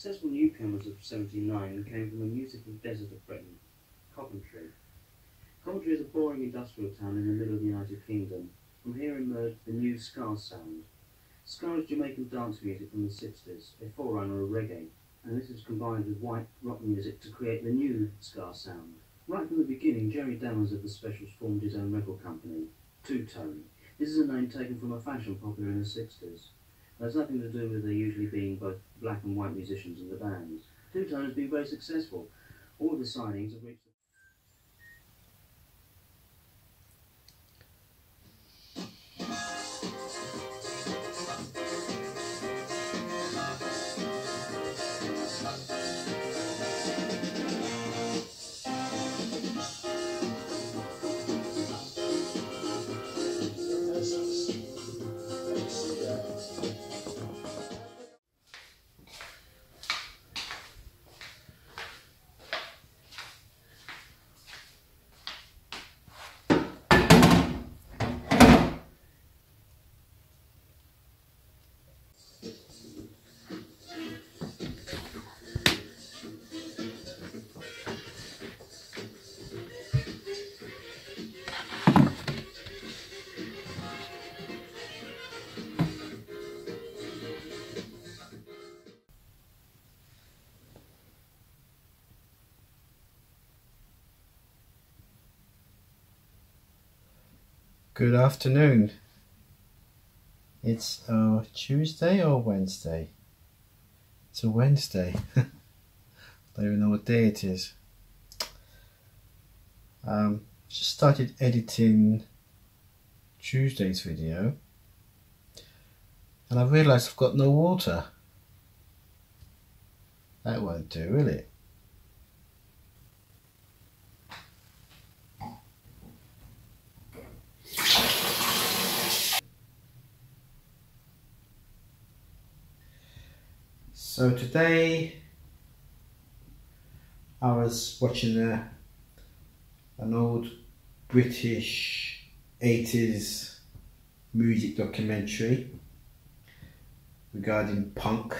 successful newcomers of 79 came from the musical desert of Britain, Coventry. Coventry is a boring industrial town in the middle of the United Kingdom. From here emerged the new ska sound. Ska is Jamaican dance music from the 60s, a forerunner of reggae, and this is combined with white rock music to create the new ska sound. Right from the beginning, Jerry Dammers of the Specials formed his own record company, Two Tone. This is a name taken from a fashion popular in the 60s. It has nothing to do with there usually being both black and white musicians in the band. Two Tone has been very successful. All of the signings have reached Good afternoon. It's Tuesday or Wednesday? It's a Wednesday. Don't even know what day it is. Just started editing Tuesday's video and I realised I've got no water. That won't do, will it? So today I was watching an old British 80s music documentary regarding punk,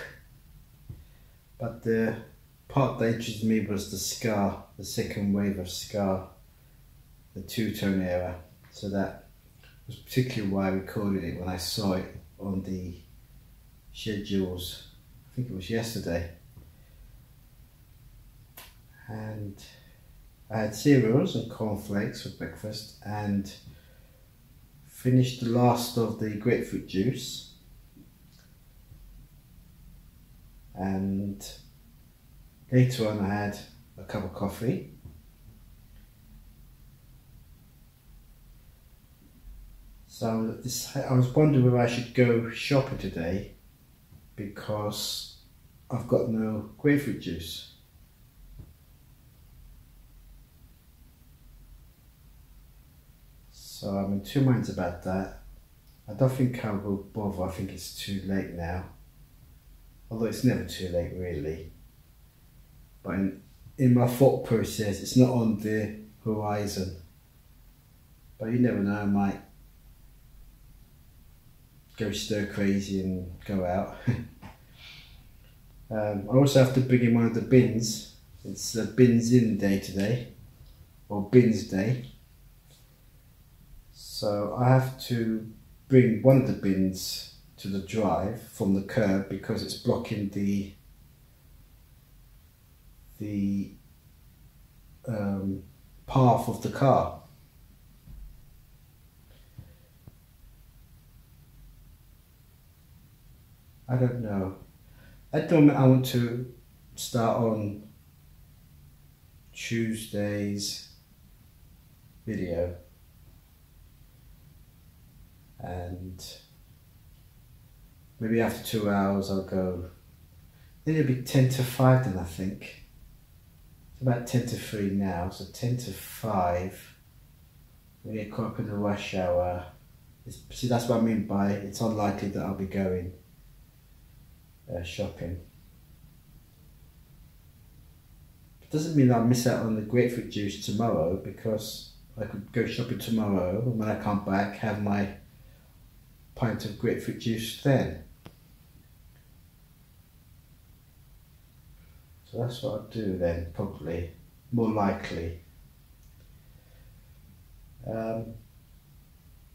but the part that interested me was the ska, the second wave of ska, the two-tone era. So that was particularly why I recorded it when I saw it on the schedules. I think it was yesterday, and I had cereals and cornflakes for breakfast and finished the last of the grapefruit juice, and later on I had a cup of coffee. So I was wondering whether I should go shopping today because I've got no grapefruit juice. So I'm in two minds about that. I don't think I will bother. I think it's too late now. Although it's never too late really. But in my thought process, it's not on the horizon. But you never know, I might go stir crazy and go out. I also have to bring in one of the bins. It's a bins in day today, or bins day. So I have to bring one of the bins to the drive from the curb because it's blocking the path of the car. I don't know. At the moment I want to start on Tuesday's video, and maybe after 2 hours I'll go. Then it'll be 10 to 5 then I think. It's about 10 to 3 now, so 10 to 5. We get caught up in the rush hour. See, that's what I mean by it's unlikely that I'll be going shopping. It doesn't mean I'll miss out on the grapefruit juice tomorrow, because I could go shopping tomorrow and when I come back have my pint of grapefruit juice then. So that's what I'll do then, probably, more likely.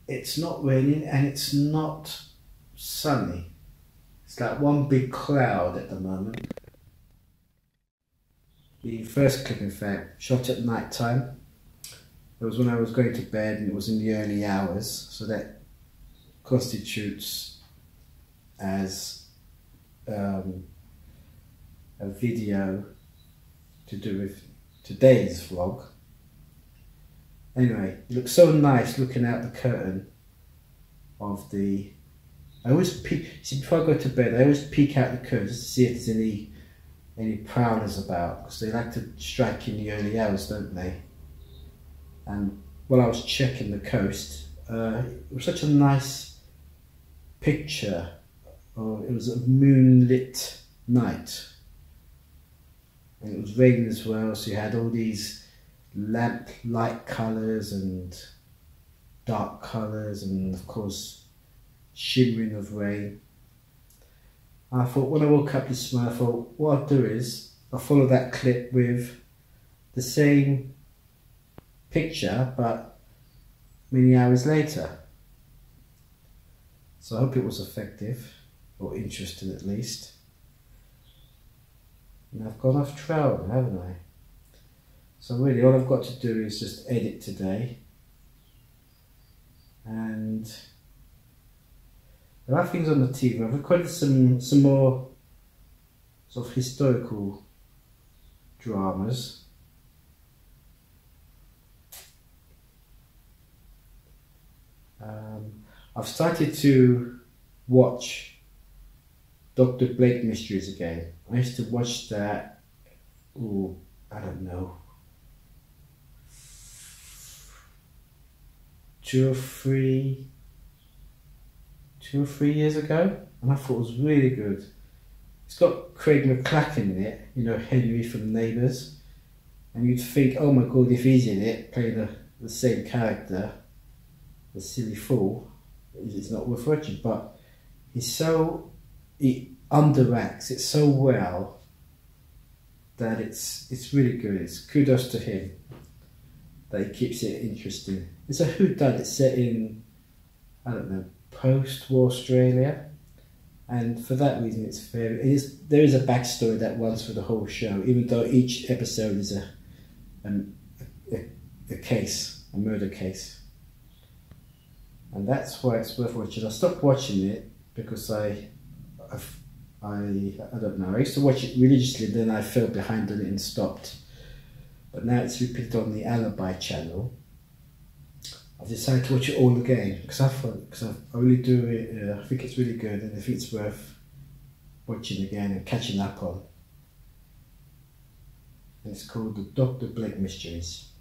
It's not raining and it's not sunny. It's like one big cloud at the moment. The first clip, in fact, shot at night time. It was when I was going to bed and it was in the early hours, so that constitutes as a video to do with today's vlog. Anyway, it looks so nice looking out the curtain of the... I always peek, see, before I go to bed, I always peek out the curtain just to see if there's any prowlers about, because they like to strike in the early hours, don't they? And while I was checking the coast, it was such a nice picture. It was a moonlit night. And it was raining as well, so you had all these lamp light colours and dark colours and of course shimmering of rain. And I thought when I woke up this morning, I thought what I'll do is I'll follow that clip with the same picture but many hours later. So I hope it was effective or interesting at least. And I've gone off trail, haven't I? So really all I've got to do is just edit today, and there are things on the TV. I've recorded some more sort of historical dramas. I've started to watch Dr. Blake Mysteries again. I used to watch that, I don't know, 2 or 3 years ago, and I thought it was really good. It's got Craig McCracken in it, you know, Henry from Neighbours, and you'd think, oh my god, if he's in it, playing the same character, the silly fool, it's not worth watching. But he underacts it so well that it's really good. It's kudos to him that he keeps it interesting. It's a whodunit set in, I don't know, post-war Australia, and for that reason it's there is a backstory that runs for the whole show, even though each episode is a case, a murder case. And that's why it's worth watching. I stopped watching it because I don't know, I used to watch it religiously, then I fell behind on it and stopped. But now it's repeated on the Alibi channel. I've decided to watch it all again because I really do it. I think it's really good, and I think it's worth watching again and catching up on. And it's called the Dr. Blake Mysteries.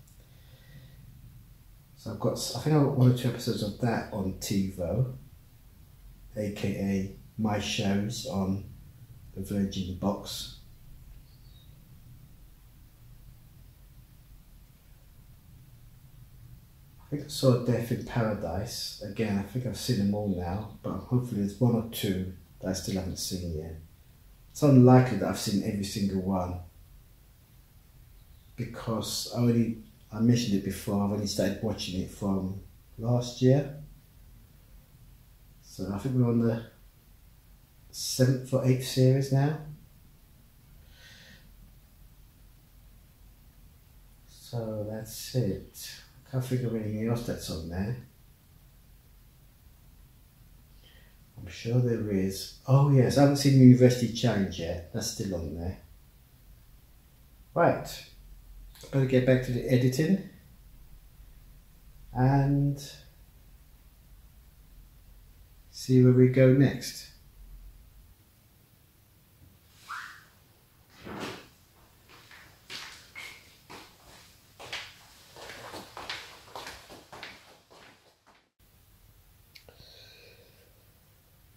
So I think I've got 1 or 2 episodes of that on TiVo, aka my shows on the Virgin box. I think I saw Death in Paradise. Again, I think I've seen them all now, but hopefully there's 1 or 2 that I still haven't seen yet. It's unlikely that I've seen every single one, because I mentioned it before, I've only started watching it from last year. So I think we're on the 7th or 8th series now. So that's it. I can't think of anything else that's on there. I'm sure there is. Oh yes, I haven't seen the University Challenge yet. That's still on there. Right. Better get back to the editing and see where we go next.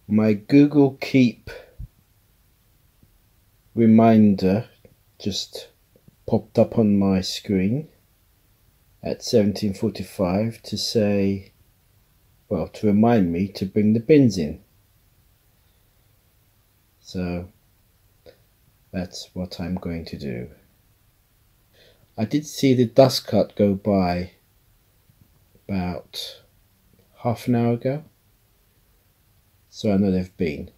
My Google Keep reminder just popped up on my screen at 17:45 to say, well, to remind me to bring the bins in. So That's what I'm going to do. I did see the dust cart go by about half an hour ago, so I know they've been.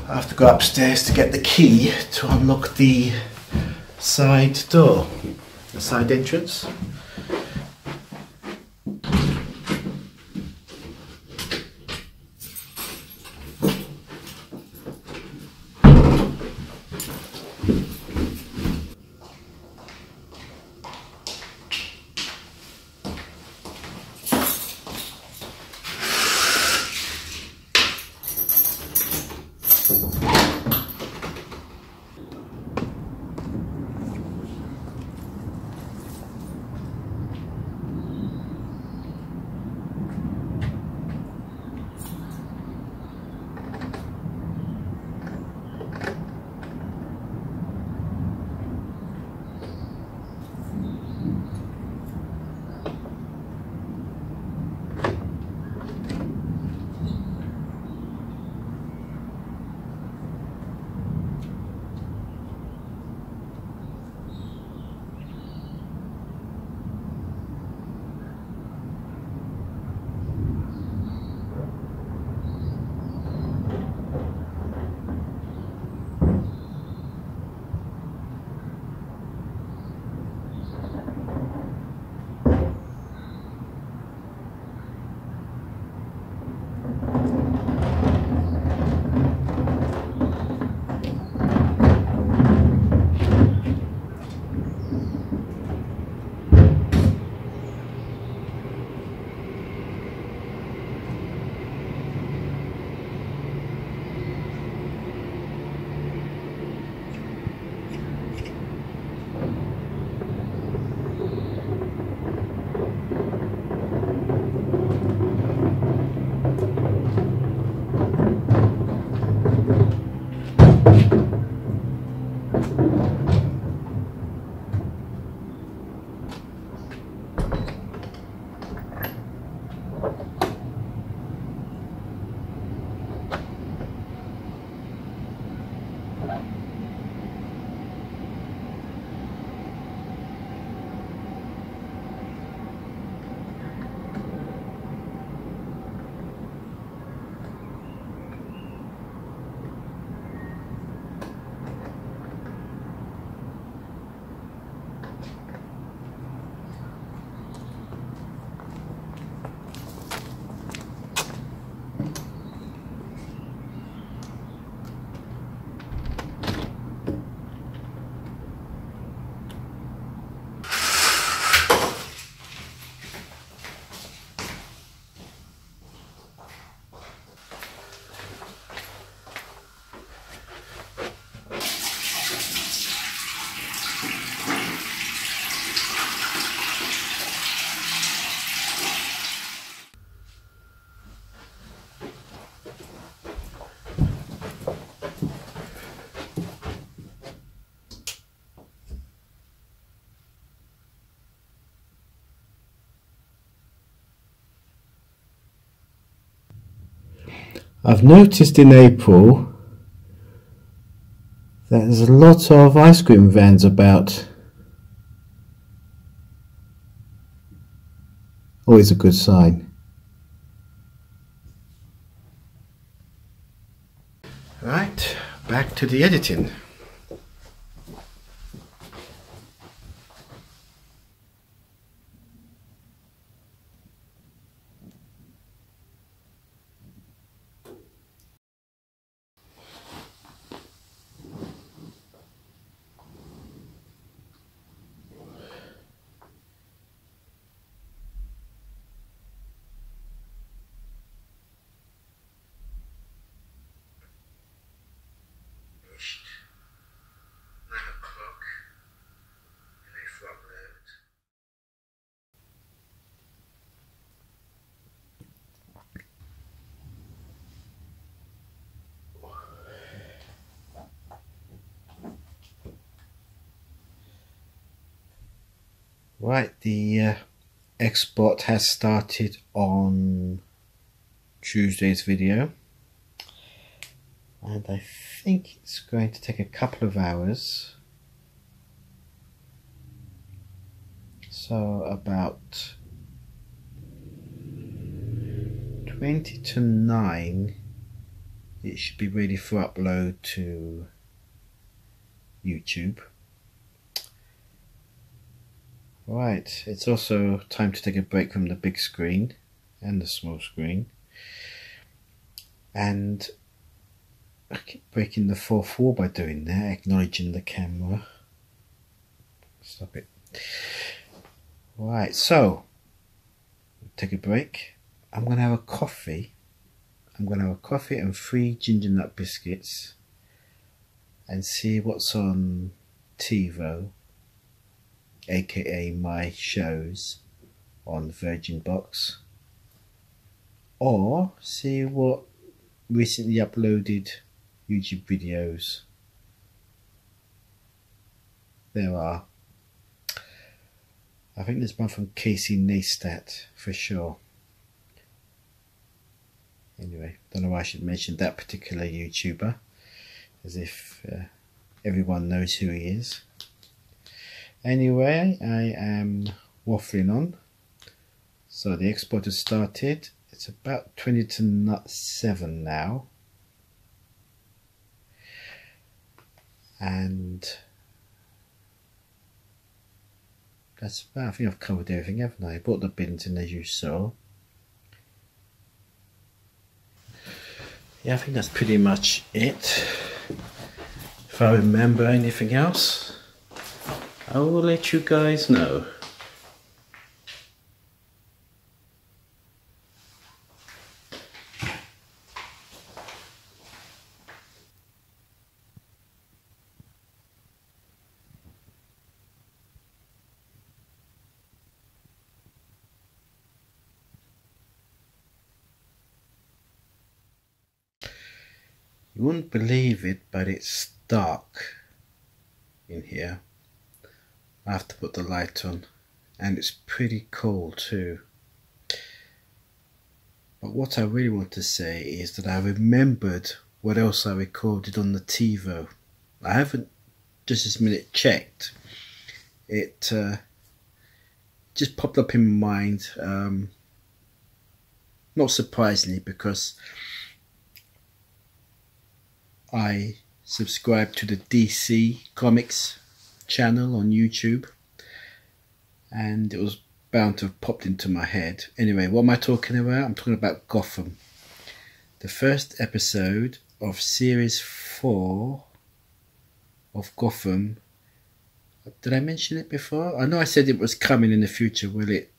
I have to go upstairs to get the key to unlock the side door, the side entrance. I've noticed in April that there's a lot of ice cream vans about. Always a good sign. Right, back to the editing. Right, the export has started on Tuesday's video, and I think it's going to take a couple of hours, so about 20 to 9 it should be ready for upload to YouTube. Right, it's also time to take a break from the big screen and the small screen, and I keep breaking the fourth wall by doing that, acknowledging the camera. Stop it. Right, so take a break. I'm going to have a coffee. I'm going to have a coffee and 3 ginger nut biscuits and see what's on TiVo, aka my shows on Virgin Box, or see what recently uploaded YouTube videos there are. I think there's one from Casey Neistat for sure. Anyway, don't know why I should mention that particular YouTuber, as if everyone knows who he is. Anyway, I am waffling on. So the export has started. It's about 20 to 7 now. And that's about, I think I've covered everything, haven't I? I brought the bins in as you saw. Yeah, I think that's pretty much it. If I remember anything else, I will let you guys know. You wouldn't believe it, but it's dark in here. I have to put the light on, and it's pretty cool too. But what I really want to say is that I remembered what else I recorded on the TiVo. I haven't just this minute checked. It just popped up in my mind, not surprisingly, because I subscribe to the DC Comics channel on YouTube, and it was bound to have popped into my head. Anyway, what am I talking about? I'm talking about Gotham. The first episode of series 4 of Gotham. Did I mention it before? I know I said it was coming in the future. Well, it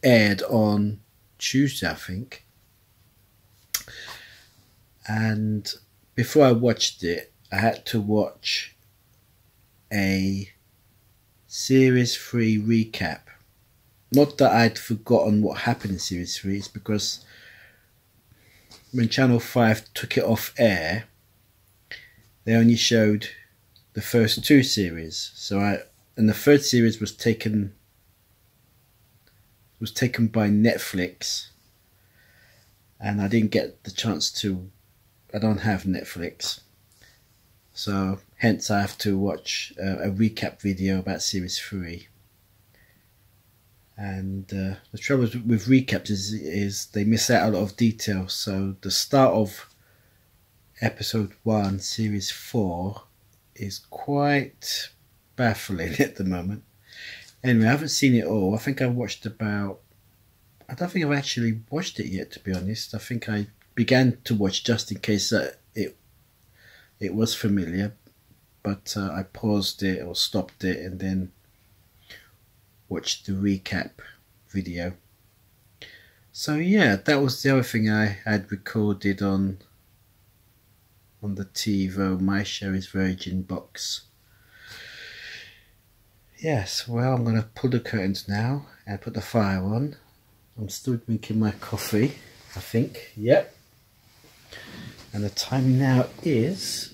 aired on Tuesday, I think. And before I watched it, I had to watch a series 3 recap. Not that I'd forgotten what happened in series 3, it's because when Channel 5 took it off air, they only showed the first 2 series. And the third series was taken by Netflix, and I didn't get the chance to. I don't have Netflix, so hence I have to watch a recap video about series 3. And the trouble with recaps is they miss out a lot of detail. So the start of episode 1 series 4 is quite baffling at the moment. Anyway, I haven't seen it all. I think I've watched about, I don't think I've actually watched it yet, to be honest. I think I began to watch just in case it was familiar, but I paused it or stopped it and then watched the recap video. So yeah, that was the other thing I had recorded on the TiVo My Show is Virgin box. Yes, well, I'm going to pull the curtains now and put the fire on. I'm still drinking my coffee, I think. Yep. And the time now is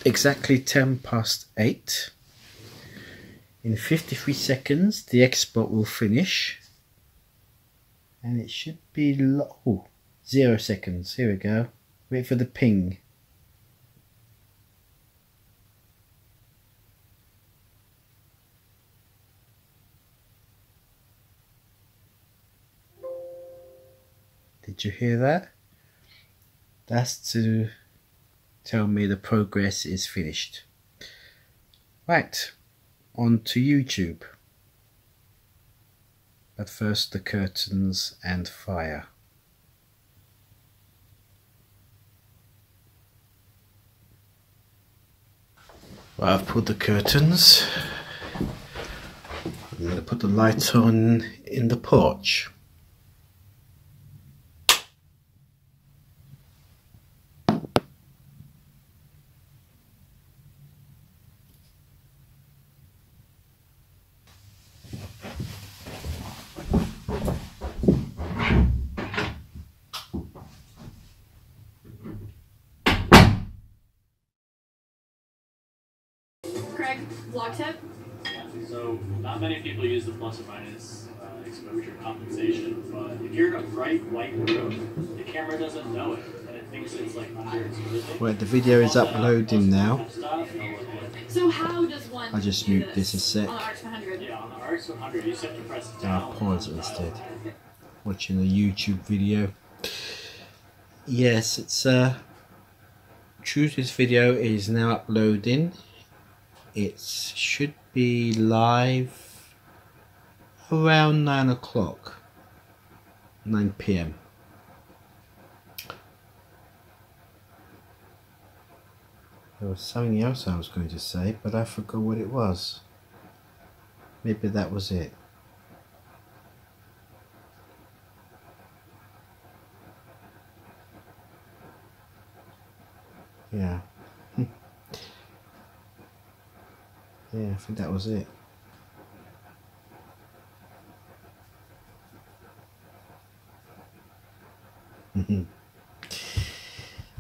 exactly 8:10. In 53 seconds the export will finish, and it should be 0 seconds. Here we go. Wait for the ping. Did you hear that? That's to tell me the progress is finished. Right, on to YouTube. But first the curtains and fire. Well, I've put the curtains. I'm going to put the light on in the porch. Craig, vlog tip? Yeah, so not many people use the plus or minus exposure compensation, but if you're in a bright white room, the camera doesn't know it, and it thinks it's like under its moving. Well, the video is uploading now. So how does one I'll just do mute this a sec. on the RX 100? Yeah, on the RX 100, you just have to press it I'll down. pause it instead. Watching a YouTube video. Yes, it's Tuesday's video is now uploading. It should be live around 9 o'clock, 9 PM. There was something else I was going to say, but I forgot what it was. Maybe that was it. Yeah. Yeah, I think that was it.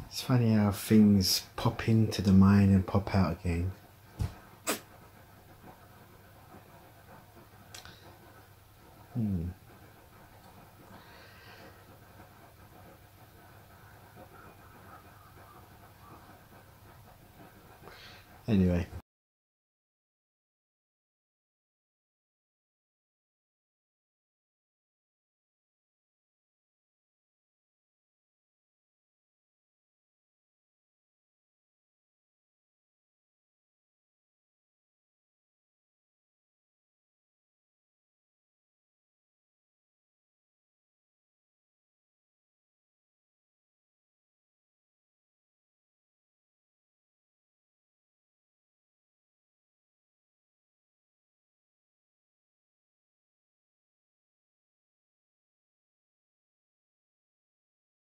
It's funny how things pop into the mind and pop out again. Anyway.